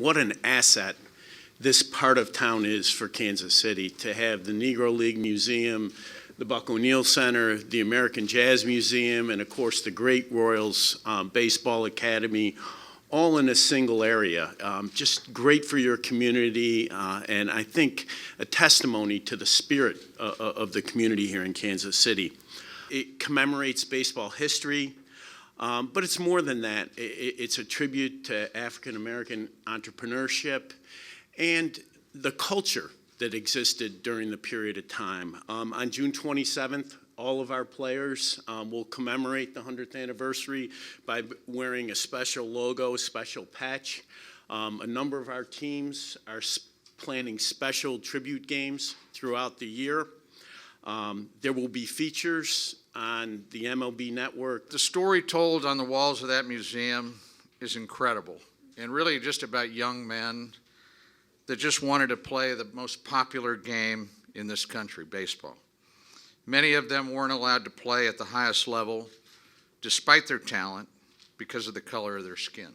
What an asset this part of town is for Kansas City, to have the Negro League Museum, the Buck O'Neill Center, the American Jazz Museum, and of course the great Royals Baseball Academy, all in a single area. Just great for your community, and I think a testimony to the spirit of the community here in Kansas City. It commemorates baseball history, but it's more than that. It's a tribute to African American entrepreneurship and the culture that existed during the period of time. On June 27th, all of our players will commemorate the 100th anniversary by wearing a special logo, special patch. A number of our teams are planning special tribute games throughout the year. There will be features on the MLB network. The story told on the walls of that museum is incredible, and really just about young men that just wanted to play the most popular game in this country, baseball. Many of them weren't allowed to play at the highest level despite their talent because of the color of their skin.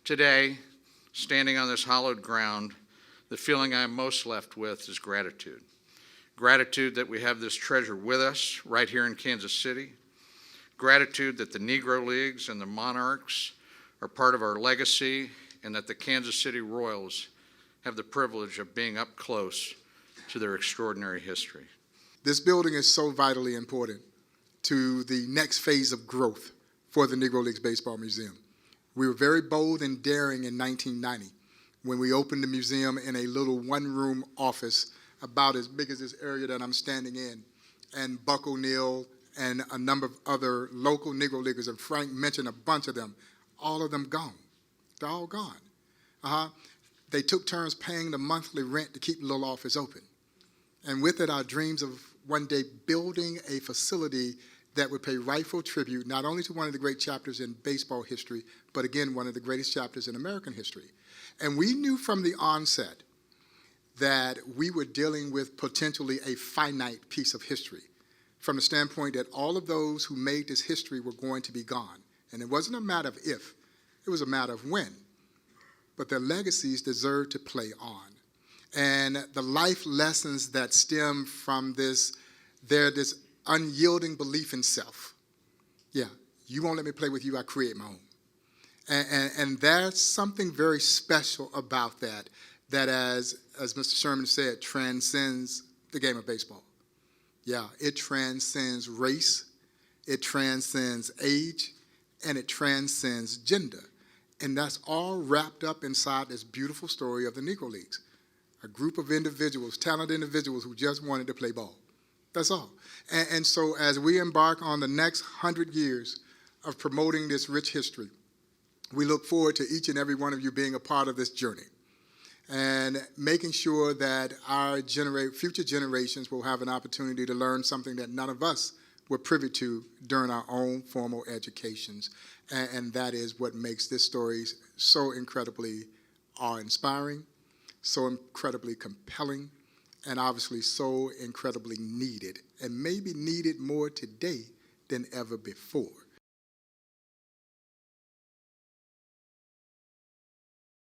Today, standing on this hallowed ground, the feeling I'm most left with is gratitude. Gratitude that we have this treasure with us right here in Kansas City. Gratitude that the Negro Leagues and the Monarchs are part of our legacy, and that the Kansas City Royals have the privilege of being up close to their extraordinary history. This building is so vitally important to the next phase of growth for the Negro Leagues Baseball Museum. We were very bold and daring in 1990 when we opened the museum in a little one-room office about as big as this area that I'm standing in. And Buck O'Neill and a number of other local Negro Leaguers, and Frank mentioned a bunch of them, all of them gone. They're all gone. They took turns paying the monthly rent to keep the little office open. And with it, our dreams of one day building a facility that would pay rightful tribute not only to one of the great chapters in baseball history, but again, one of the greatest chapters in American history. And we knew from the onset that we were dealing with potentially a finite piece of history, from the standpoint that all of those who made this history were going to be gone. And it wasn't a matter of if, it was a matter of when. But their legacies deserve to play on. And the life lessons that stem from this unyielding belief in self. Yeah, you won't let me play with you, I create my own. And there's something very special about that as Mr. Sherman said, transcends the game of baseball. Yeah, it transcends race, it transcends age, and it transcends gender. And that's all wrapped up inside this beautiful story of the Negro Leagues. A group of individuals, talented individuals who just wanted to play ball. That's all. And so as we embark on the next 100 years of promoting this rich history, we look forward to each and every one of you being a part of this journey and making sure that our future generations will have an opportunity to learn something that none of us were privy to during our own formal educations. And that is what makes this story so incredibly awe-inspiring, so incredibly compelling, and obviously so incredibly needed, and maybe needed more today than ever before.